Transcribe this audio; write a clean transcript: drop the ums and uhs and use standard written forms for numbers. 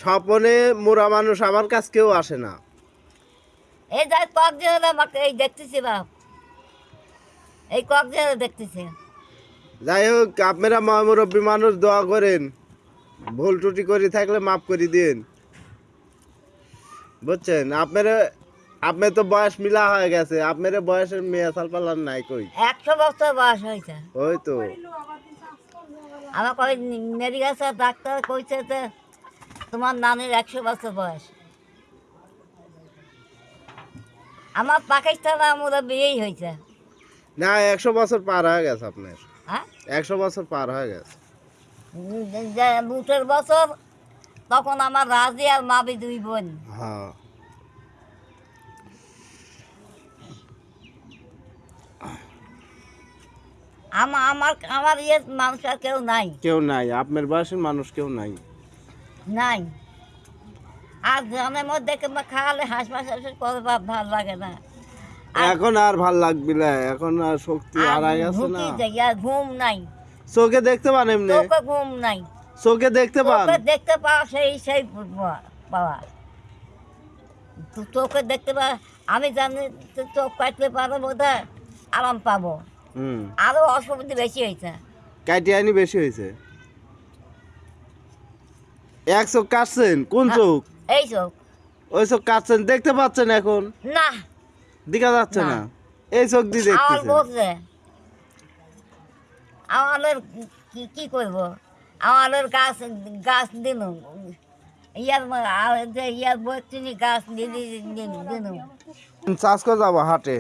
স্বপনে মোরা মানুষ আমার কাছ কেউ আসে না। এই যাই কক্সবাজার আমাকে এই দেখতেছি বাপ, এই কক্সবাজার দেখতেছি। যাই হোক, আপনারা মুরব্বী মানুষ দোয়া করেন, ভুল ত্রুটি করে থাকলে মাফ করে দিন, বুঝছেন? আপনার তো বয়স মিলা হয়ে গেছে, আপনার বয়সের মেয়ে সালপালার নাই কই। 100 বছর বয়স হয়েছে ওই তো। আমার কই মেরি গেছে, ডাক্তার কইছে যে তোমার নানির 100 বছর বয়স। আমার পাকিস্তান আমরা বিয়েই হয়েছে। না, 100 বছর পার হয়ে গেছে আপনার। হ্যাঁ, 100 বছর পার হয়ে গেছে। যে বুটের বছর তখন আমার রাজি আর মাবি 2 বোন। হ্যাঁ। আমার আমার ইয়ে মানুষ আর কেউ নাই, কেউ নাই, আপনার বয়সের মানুষ কেউ নাই। নাই। আর জনের মধ্যে খাওয়ালে হাঁস করে ভালো লাগে না। এখন আর ভাল লাগবে না, এখন আর শক্তি হারাই গেছে না। আর ঘুম নাই, চোখে দেখতে পান এমনি? চোখে ঘুম নাই, চোখে দেখতে পান? চোখে দেখতে পাওয়া সেই পাওয়া, চোখে দেখতে পাওয়া। আমি জানি তো চোখ কাটলে পারো বোধহয় আরাম পাবো। আরো অসুবিধা বেশি হয়েছে, কাটিয়ানি বেশি হয়েছে। এক চোখ কাটছেন? কোন চোখ? এই চোখ। ওই চোখ কাটছেন, দেখতে পাচ্ছেন এখন? না, দেখা যাচ্ছে না। এই চোখ দিয়ে আমার দেখতেছেন। বলছে আমাদের কি করবো, আমাদের গাছ গাছ দিন ইয়ার বইনি গাছ দিন চাষ করে যাবো হাটে।